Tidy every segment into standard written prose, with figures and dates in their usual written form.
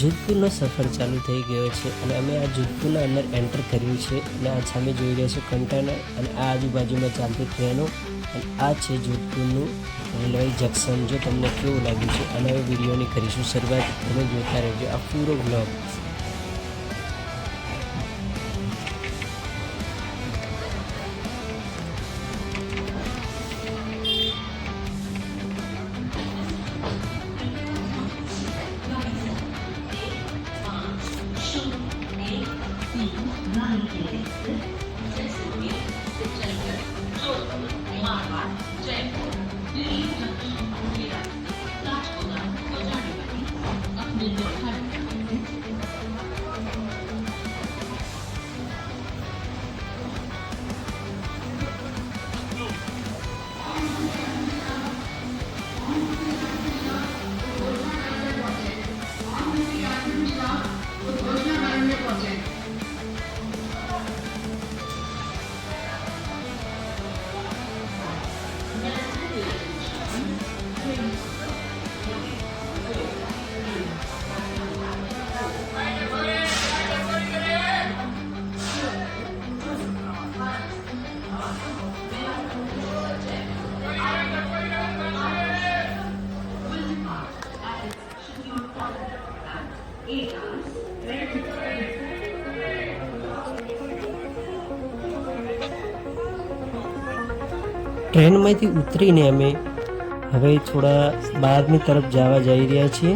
જોધપુરનો સફર ચાલુ થઈ ગયો છે અને અમે આ જોધપુરના અંદર એન્ટર કર્યું છે અને આ સામે જોઈ રહ્યા છો કન્ટેનર અને આ આજુબાજુમાં ચાલતી ટ્રેનો અને આ છે જોધપુરનું રેલવે જંકશન। જો તમને કેવું લાગ્યું છે અને હવે વિડીયોની કરીશું શરૂઆત, તમે જોતા રહેજો આ પૂરો બ્લોગ। ટ્રેનમાંથી ઉતરીને અમે હવે થોડા બહારની તરફ જવા જઈ રહ્યા છીએ।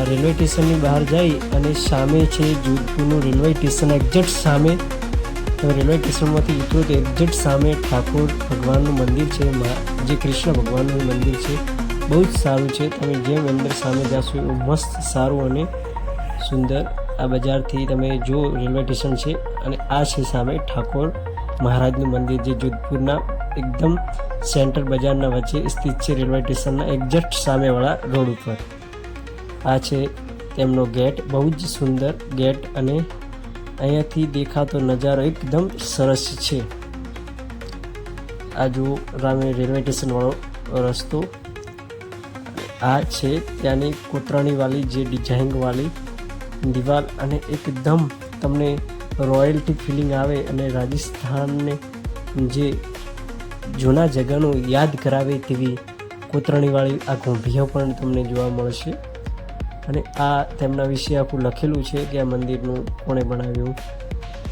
રેલવે સ્ટેશનની બહાર જઈ અને સામે છે જોધપુરનું રેલવે સ્ટેશન। એક્ઝેક્ટ સામે તમે રેલવે સ્ટેશનમાંથી ઉતરો તો એક્ઝેક્ટ સામે ઠાકોર ભગવાનનું મંદિર છે, જે કૃષ્ણ ભગવાનનું મંદિર છે। બહુ જ સારું છે, તમે જેમ અંદર સામે જશો એવું મસ્ત સારું અને સુંદર આ બજારથી તમે જો રેલવે સ્ટેશન છે અને આ છે સામે ઠાકોર મહારાજનું મંદિર, જે જોધપુરના એકદમ સેન્ટર બજારના વચ્ચે સ્થિત છે। રેલવે સ્ટેશનના એક્ઝેક્ટ સામેવાળા રોડ ઉપર આ છે તેમનો ગેટ, બહુ જ સુંદર ગેટ અને અહીંયાથી દેખાતો નજારો એકદમ સરસ છે। આ જો રેલવે સ્ટેશનવાળો રસ્તો, આ છે ત્યાંની કોતરણીવાળી જે ડિઝાઇનવાળી દિવાલ અને એકદમ તમને રોયલ્ટી ફિલિંગ આવે અને રાજસ્થાનને જે જૂના જગ્યાનું યાદ કરાવે તેવી કોતરણીવાળી આ ગોંભીઓ પણ તમને જોવા મળશે। અને આ તેમના વિશે આખું લખેલું છે કે આ મંદિરનું કોણે બનાવ્યું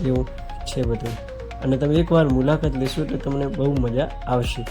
એવું છે બધું, અને તમે એકવાર મુલાકાત લેશો તો તમને બહુ મજા આવશે।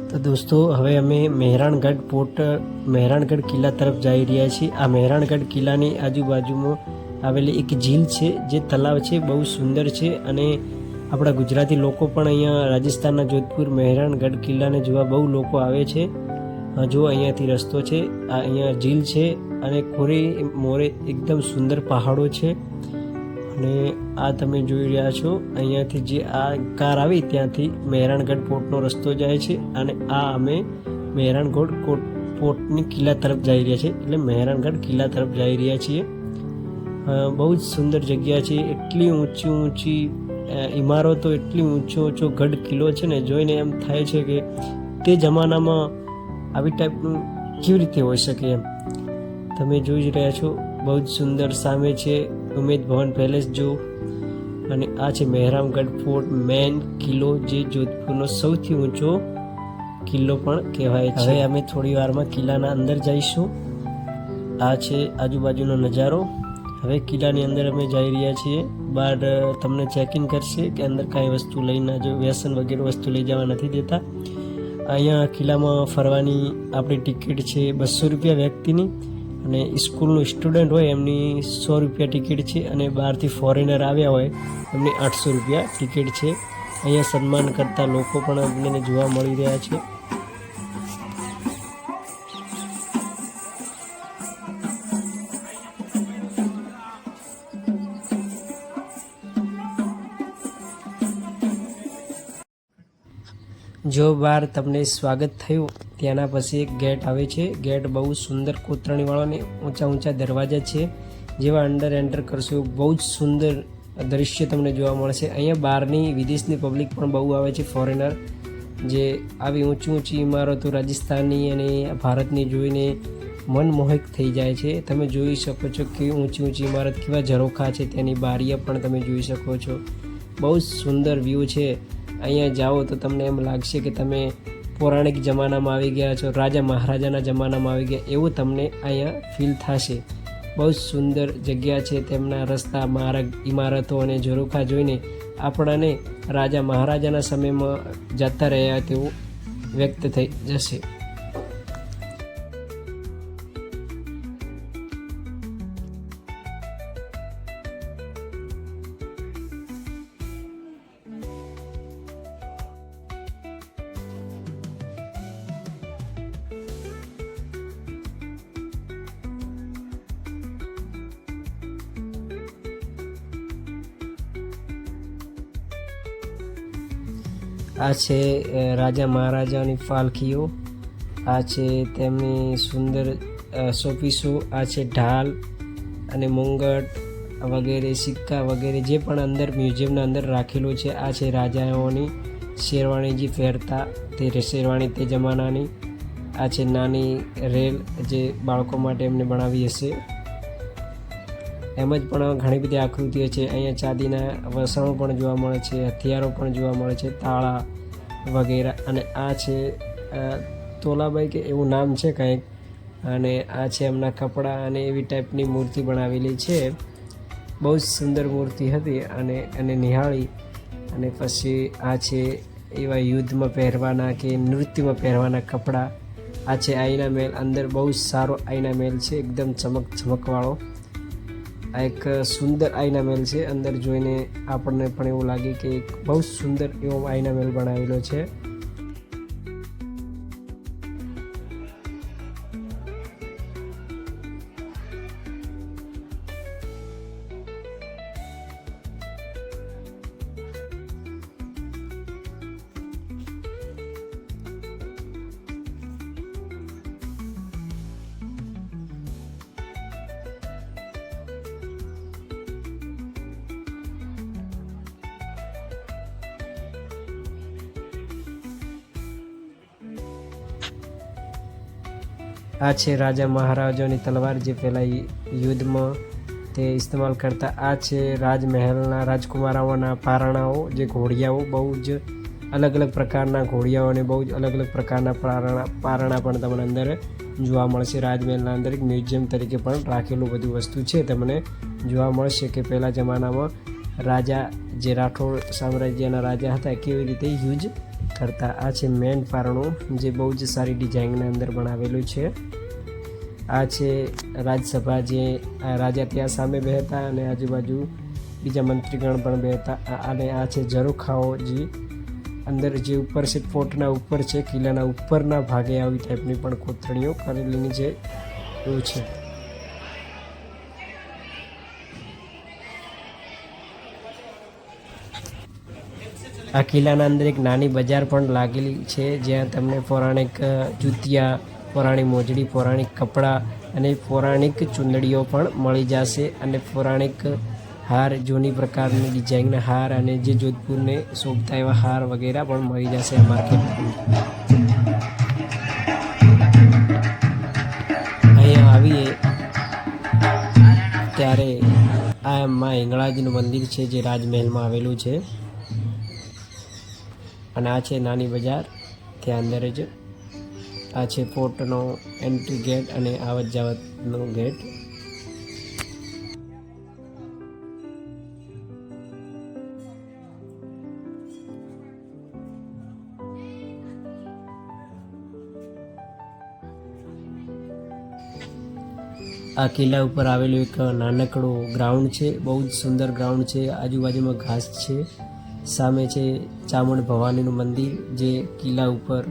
તો દોસ્તો હવે અમે મહેરાણગઢ કિલ્લા તરફ જઈ રહ્યા છીએ। આ મહેરાણગઢ કિલ્લાની આજુબાજુમાં આવેલી એક ઝીલ છે, જે તલાવ છે, બહુ સુંદર છે અને આપણા ગુજરાતી લોકો પણ અહીંયા રાજસ્થાનના જોધપુર મહેરાણગઢ કિલ્લાને જોવા બહુ લોકો આવે છે। જો અહીંયાથી રસ્તો છે, આ અહીંયા ઝીલ છે અને કોરે મોરે એકદમ સુંદર પહાડો છે અને આ તમે જોઈ રહ્યા છો અહીંયાથી જે આ કાર આવી ત્યાંથી મહેરાણગઢ પોર્ટનો રસ્તો જાય છે અને આ અમે મહેરાણગઢ પોર્ટની કિલ્લા તરફ જઈ રહ્યા છીએ, એટલે મહેરાણગઢ કિલ્લા તરફ જઈ રહ્યા છીએ। બહુ જ સુંદર જગ્યા છે, એટલી ઊંચી ઇમારતો, એટલી ઊંચો ગઢ કિલ્લો છે ને જોઈને એમ થાય છે કે તે જમાનામાં આવી ટાઈપનું કેવી રીતે હોઈ શકે એમ। તમે જોઈ જ રહ્યા છો, બહુ જ સુંદર સામે છે ઉમેદ ભવન પેલેસ જો, અને આ છે મહેરાણગઢ ફોર્ટ મેન કિલ્લો, જે જોધપુરનો સૌથી ઊંચો કિલ્લો પણ કહેવાય છે। હવે અમે થોડી વારમાં કિલ્લાના અંદર જઈશું। આ છે આજુબાજુનો નજારો। હવે કિલ્લાની અંદર અમે જઈ રહ્યા છીએ। બહાર તમને ચેકિંગ કરશે કે અંદર કાંઈ વસ્તુ લઈને જો વ્યસન વગેરે વસ્તુ લઈ જવા નથી દેતા। અહીંયા કિલ્લામાં ફરવાની આપણી ટિકિટ છે 200 રૂપિયા વ્યક્તિની, અને સ્કૂલનું સ્ટુડન્ટ હોય એમની 100 રૂપિયા ટિકિટ છે, અને બહારથી ફોરેનર આવ્યા હોય એમની 800 રૂપિયા ટિકિટ છે। અહીંયા સન્માન કરતા લોકો પણ આપણને જોવા મળી રહ્યા છે। જો બહાર તમને સ્વાગત થયું ત્યાંના પછી એક ગેટ આવે છે. ગેટ બહુ સુંદર કોતરણીવાળો અને ઊંચા ઊંચા દરવાજા છે. જેવા અંદર એન્ટર કરશો બહુ જ સુંદર દ્રશ્ય તમને જોવા મળશે. અહીંયા બહારની વિદેશની પબ્લિક પણ બહુ આવે છે, ફોરેનર, જે આવી ઊંચી ઊંચી ઇમારતો રાજસ્થાનની અને ભારતની જોઈને મનમોહક થઈ જાય છે. તમે જોઈ શકો છો કે ઊંચી ઊંચી ઇમારત કેવા ઝરોખા છે, તેની બારીઓ પણ તમે જોઈ શકો છો. બહુ જ સુંદર વ્યૂ છે. અહીંયા જાઓ તો તમને એમ લાગશે કે તમે પૌરાણિક જમાનામાં આવી ગયા છો, રાજા મહારાજાના જમાનામાં આવી ગયા એવું તમને અહીંયા ફીલ થશે. બહુ જ સુંદર જગ્યા છે. તેમના રસ્તા, માર્ગ, ઇમારતો અને ઝરોખા જોઈને આપણાને રાજા મહારાજાના સમયમાં જતા રહ્યા તેવું વ્યક્ત થઈ જશે. આ છે રાજા મહારાજાની પાલખીઓ, આ છે તેમની સુંદર શોપીસો, આ છે ઢાલ અને મુંગટ વગેરે, સિક્કા વગેરે જે પણ અંદર મ્યુઝિયમના અંદર રાખેલું છે. આ છે રાજાઓની શેરવાણી જે પહેરતા તે શેરવાણી તે જમાનાની. આ છે નાની રેલ જે બાળકો માટે એમને બનાવી હશે. એમ જ પણ ઘણી બધી આકૃતિઓ છે. અહીંયા ચાંદીના વસણો પણ જોવા મળે છે, હથિયારો પણ જોવા મળે છે, તાળા વગેરે. અને આ છે તોલાબાઈ કે એવું નામ છે કંઈક, અને આ છે એમના કપડાં અને એવી ટાઈપની મૂર્તિ બનાવેલી છે. બહુ જ સુંદર મૂર્તિ હતી અને નિહાળી. અને પછી આ છે એવા યુદ્ધમાં પહેરવાના કે નૃત્યમાં પહેરવાના કપડાં. આ છે આઈના મહેલ, અંદર બહુ જ સારો આઈના મહેલ છે, એકદમ ચમકવાળો. આ એક સુંદર આઈના મહેલ છે. અંદર જોઈને આપણને પણ એવું લાગે કે એક બહુ સુંદર એવો આઈના મહેલ બનાવેલો છે. આ છે રાજા મહારાજાની તલવાર જે પહેલાં યુદ્ધમાં તે ઇસ્તેમાલ કરતા. આ છે રાજમહેલના રાજકુમારોના પારણાઓ જે ઘોડિયાઓ, બહુ જ અલગ અલગ પ્રકારના ઘોડિયાઓ અને બહુ જ અલગ અલગ પ્રકારના પારણા પણ તમને અંદર જોવા મળશે. રાજમહેલના અંદર એક મ્યુઝિયમ તરીકે પણ રાખેલું બધું વસ્તુ છે તમને જોવા મળશે કે પહેલાં જમાનામાં રાજા જે રાઠોડ સામ્રાજ્યના રાજા હતા કેવી રીતે યુઝ કરતા. આ છે મેન પારણું જે બહુ જ સારી ડિઝાઇનના અંદર બનાવેલું છે. આ છે રાજસભા જે રાજા ત્યાં સામે બેહતા અને આજુબાજુ બીજા મંત્રીગણ પણ બેહતા. અને આ છે ઝરોખાઓ જે અંદર જે ઉપર છે, ફોર્ટના ઉપર છે, કિલ્લાના ઉપરના ભાગે આવી ટાઈપની પણ કોતરણીઓ કરેલીની છે એવું છે. આ કિલ્લાના અંદર એક નાની બજાર પણ લાગેલી છે જ્યાં તમને પૌરાણિક જૂતિયા, પૌરાણિક મોજડી, પૌરાણિક કપડાં અને પૌરાણિક ચૂંદડીઓ પણ મળી જશે. અને પૌરાણિક હાર, જૂની પ્રકારની ડિઝાઇનના હાર અને જે જોધપુરને શોભતા એવા હાર વગેરે પણ મળી જશે આ માર્કેટમાં. અહીંયા આવીએ ત્યારે આ માં હિંગળાજીનું મંદિર છે જે રાજમહેલમાં આવેલું છે. અને આ છે નાની બજાર, ત્યાં અંદર જ આ છે ફોર્ટનો એન્ટ્રી ગેટ અને આવત જાવતનો ગેટ. આ કિલ્લા ઉપર આવેલું એક નાનકડું ગ્રાઉન્ડ છે, બહુ જ સુંદર ગ્રાઉન્ડ છે. આજુબાજુમાં ઘાસ છે. સામે છે ચામુંડ ભવાનીનું મંદિર જે કિલ્લા ઉપર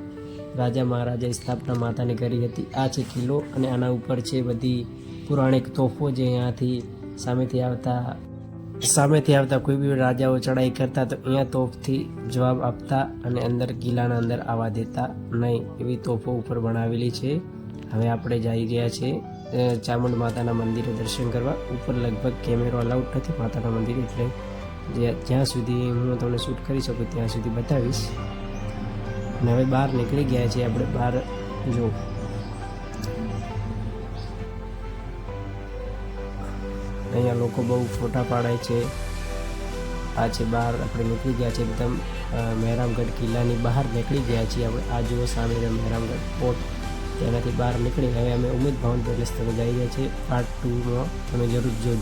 રાજા મહારાજાએ સ્થાપના માતાની કરી હતી. આ છે કિલ્લો અને આના ઉપર છે બધી પૌરાણિક તોફો જે અહીંયાથી સામેથી આવતા સામેથી આવતા કોઈ બી રાજાઓ ચડાઈ કરતા તો અહીંયા તોપથી જવાબ આપતા અને અંદર કિલ્લાના અંદર આવવા દેતા નહીં, એવી તોફો ઉપર બનાવેલી છે. હવે આપણે જઈ રહ્યા છીએ ચામુંડ માતાના મંદિરે દર્શન કરવા. ઉપર લગભગ કેમેરો અલાઉડ નથી માતાના મંદિરે, એટલે જ્યાં સુધી હું તમને શૂટ કરી શકું ત્યાં સુધી બતાવીશ. અને હવે બહાર નીકળી ગયા છીએ આપણે. બહાર જો અહીંયા લોકો બહુ ફોટા પાડે છે. આ છે બહાર આપણે નીકળી ગયા છે એકદમ મહેરામગઢ કિલ્લાની બહાર નીકળી ગયા છીએ આપણે. આ જુઓ સામે મહેરામગઢ ફોર્ટ, તેનાથી બહાર નીકળી હવે અમે ઉમેદ ભવન પેલેસ તમે જઈ રહ્યા છીએ. પાર્ટ 2માં તમે જરૂર